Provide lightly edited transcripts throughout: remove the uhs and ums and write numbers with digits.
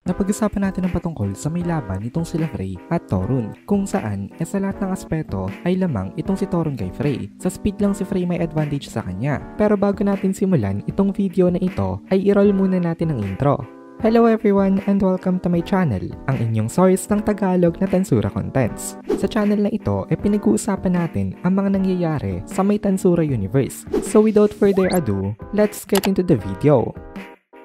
Napag-usapan natin ang patungkol sa may laban nitong sila Frey at Torun, kung saan sa lahat ng aspeto ay lamang itong si Torun kay Frey. Sa speed lang si Frey may advantage sa kanya. Pero bago natin simulan itong video na ito ay i-roll muna natin ang intro. Hello everyone and welcome to my channel, ang inyong source ng Tagalog na Tansura Contents. Sa channel na ito ay pinag-uusapan natin ang mga nangyayari sa may Tansura Universe. So without further ado, let's get into the video.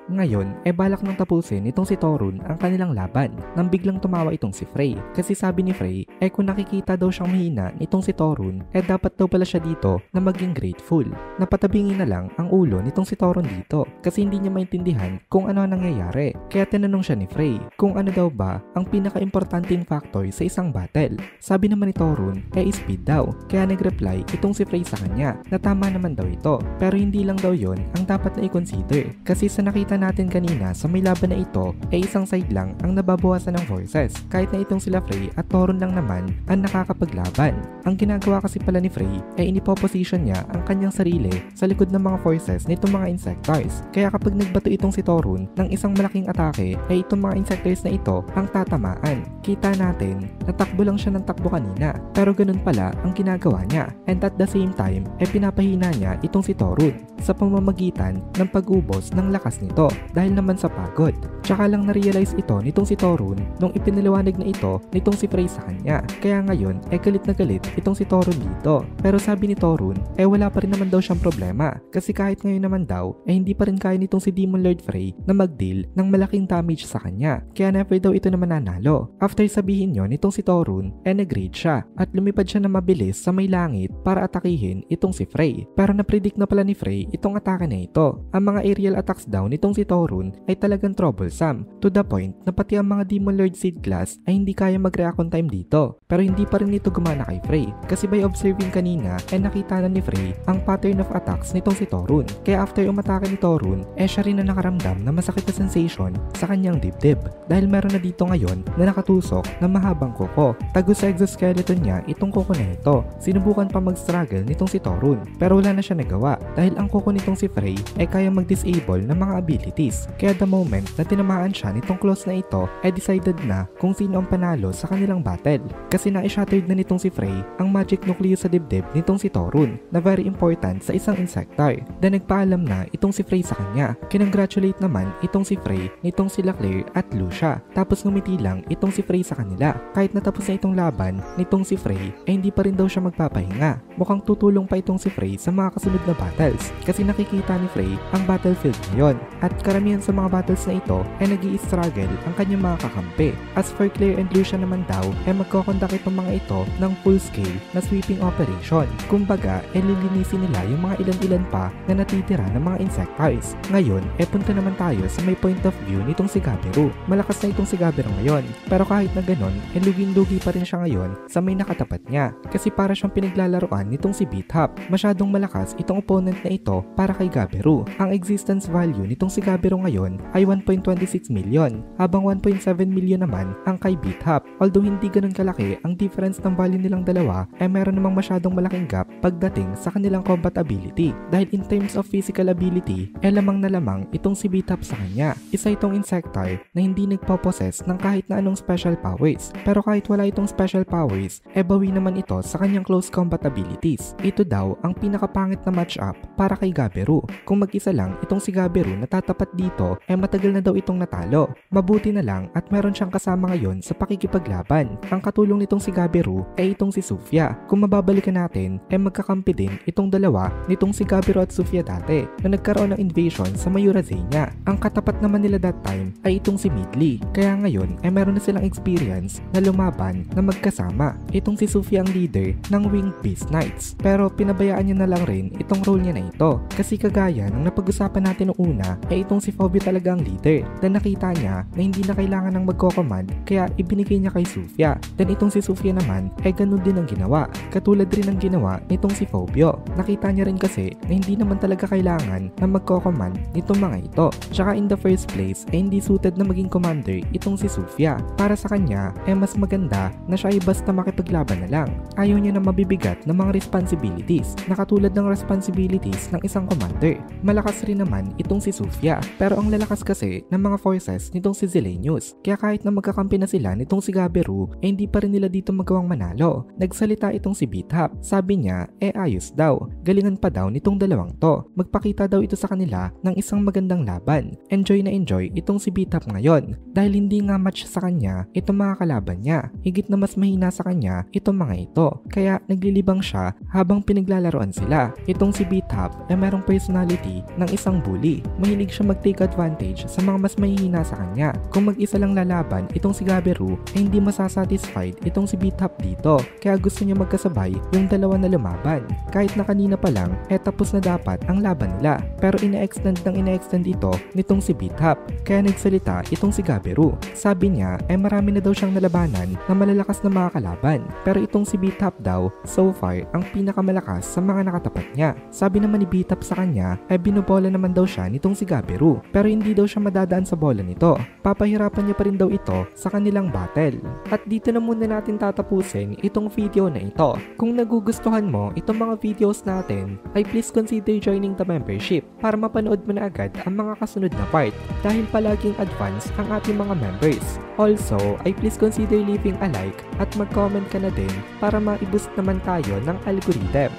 Ngayon, balak nang tapusin itong si Torun ang kanilang laban nang biglang tumawa itong si Frey. Kasi sabi ni Frey, kung nakikita daw siyang mahina nitong si Torun, dapat daw pala siya dito na maging grateful. Napatabingin na lang ang ulo nitong si Torun dito kasi hindi niya maintindihan kung ano ang nangyayari. Kaya tinanong siya ni Frey kung ano daw ba ang pinaka-importanting factor sa isang battle. Sabi naman ni Torun, speed daw. Kaya nag-reply itong si Frey sa kanya na tama naman daw ito. Pero hindi lang daw yon ang dapat na i-consider. Kasi sa nakita natin kanina sa may laban na ito isang side lang ang nababawasan ng forces kahit na itong sila Frey at Torun lang naman ang nakakapaglaban. Ang ginagawa kasi pala ni Frey inipoposition niya ang kanyang sarili sa likod ng mga forces nitong mga Insectoids. Kaya kapag nagbato itong si Torun ng isang malaking atake itong mga Insectoids na ito ang tatamaan. Kita natin natakbo lang siya ng takbo kanina pero ganun pala ang ginagawa niya, and at the same time pinapahina niya itong si Torun sa pamamagitan ng pag-ubos ng lakas nito dahil naman sa pagod. Tsaka lang na-realize ito nitong si Torun nung ipinaliwanag na ito nitong si Frey sa kanya. Kaya ngayon galit na galit itong si Torun dito. Pero sabi ni Torun wala pa rin naman daw siyang problema kasi kahit ngayon naman daw hindi pa rin kaya nitong si Demon Lord Frey na mag-deal ng malaking damage sa kanya. Kaya never daw ito naman nanalo. After sabihin yon nitong si Torun nag-rage siya at lumipad siya na mabilis sa may langit para atakihin itong si Frey. Pero na-predict na pala ni Frey itong atake na ito. Ang mga aerial attacks daw nitong si Torun talagang troublesome to the point na pati ang mga Demon Lord Seed Glass hindi kaya mag-react on time dito. Pero hindi pa rin ito gumana kay Frey kasi by observing kanina nakita na ni Frey ang pattern of attacks nitong si Torun. Kaya after umatake ni Torun siya rin na nakaramdam na masakit na sensation sa kanyang dibdib dahil meron na dito ngayon na nakatusok na mahabang kuko. Tago sa exoskeleton niya itong kuko na ito. Sinubukan pa mag-struggle nitong si Torun pero wala na siya nagawa dahil ang kuko nitong si Frey kaya mag-disable ng mga abilities. Kaya the moment na tinamaan siya nitong claws na ito decided na kung sino ang panalo sa kanilang battle. Kasi na-shattered na nitong si Frey ang magic nucleus sa dibdib nitong si Torun na very important sa isang Insectoid. Then nagpaalam na itong si Frey sa kanya. Kinongratulate naman itong si Frey nitong sila Claire at Lucia. Tapos ngumiti lang itong si Frey sa kanila. Kahit natapos na itong laban nitong si Frey hindi pa rin daw siya magpapahinga. Mukhang tutulong pa itong si Frey sa mga kasunod na battles kasi nakikita ni Frey ang battlefield ngayon at karamihan sa mga battles na ito nag-i-struggle ang kanyang mga kakampi. As for Claire and Lucia naman daw magkoconduct itong mga ito ng full scale na sweeping operation. Kumbaga lilinisin nila yung mga ilan-ilan pa na natitira ng mga Insectoids. Ngayon punta naman tayo sa may point of view nitong si Gabiru. Malakas na itong si Gabiru ngayon pero kahit na ganon luging-lugi pa rin siya ngayon sa may nakatapat niya kasi para siyang pinaglalaroan nitong si Beathop. Masyadong malakas itong opponent na ito para kay Gabiru. Ang existence value nitong si Gabiru ngayon ay 1.26 million habang 1.7 million naman ang kay Beathop. Although hindi ganun kalaki ang difference ng value nilang dalawa meron namang masyadong malaking gap pagdating sa kanilang combat ability dahil in terms of physical ability lamang na lamang itong si Beathop sa kanya. Isa itong Insectoid na hindi nagpo-possess ng kahit na anong special powers pero kahit wala itong special powers bawi naman ito sa kanyang close combat abilities. Ito daw ang pinakapangit na matchup para kay Gabiru. Kung mag-isa lang itong si Gabiru natatapat dito matagal na daw itong natalo. Mabuti na lang at meron siyang kasama ngayon sa pakikipaglaban. Ang katulong nitong si Gabiru itong si Sufia. Kung mababalikan natin magkakampi din itong dalawa nitong si Gabiru at Sufia dati na nagkaroon ng invasion sa Mayurazania. Ang katapat naman nila that time ay itong si Midley. Kaya ngayon meron na silang experience na lumaban na magkasama. Itong si Sufia ang leader ng Winged Beast Knights pero pinabayaan niya na lang rin itong role niya na ito kasi kagaya ng napag-usapan natin noong una itong si Phobia talaga ang leader na nakita niya na hindi na kailangan ng magko-command kaya ibinigay niya kay Sufia. Then itong si Sufia naman ganun din ang ginawa. Katulad rin ang ginawa nitong si Phobia. Nakita niya rin kasi na hindi naman talaga kailangan na magko-command nitong mga ito. Tsaka in the first place hindi suited na maging commander itong si Sufia. Para sa kanya mas maganda na siya ay basta makipaglaban na lang. Ayaw niya na mabibigat ng mga responsibilities na katulad ng responsibilities ng isang commander. Malakas rin naman itong si Sufia Lugia. Pero ang lalakas kasi ng mga forces nitong si Zilenius. Kaya kahit na magkakampi na sila nitong si Gabiru, hindi pa rin nila dito magawang manalo. Nagsalita itong si Bithap. Sabi niya, ayos daw. Galingan pa daw nitong dalawang to. Magpakita daw ito sa kanila ng isang magandang laban. Enjoy na enjoy itong si Bithap ngayon. Dahil hindi nga match sa kanya itong mga kalaban niya. Higit na mas mahina sa kanya itong mga ito. Kaya naglilibang siya habang pinaglalaroan sila. Itong si Bithap ay merong personality ng isang bully. Mahilig siya mag-take advantage sa mga mas mahihina sa kanya. Kung mag-isa lang lalaban itong si Gabiru ay hindi masasatisfied itong si Bithap dito. Kaya gusto niya magkasabay yung dalawa na lumaban. Kahit na kanina pa lang tapos na dapat ang laban nila. Pero ina-extend ito nitong si Bithap. Kaya nagsalita itong si Gabiru. Sabi niya marami na daw siyang nalabanan na malalakas na mga kalaban. Pero itong si Bithap daw so far ang pinakamalakas sa mga nakatapat niya. Sabi naman ni Bithap sa kanya binubola naman daw siya nitong si Gabiru. Pero hindi daw siya madadaan sa bola nito. Papahirapan niya pa rin daw ito sa kanilang battle. At dito na muna natin tatapusin itong video na ito. Kung nagugustuhan mo itong mga videos natin ay please consider joining the membership para mapanood mo na agad ang mga kasunod na part dahil palaging advance ang ating mga members. Also ay please consider leaving a like at mag-comment ka na din para ma-boost naman tayo ng algorithm.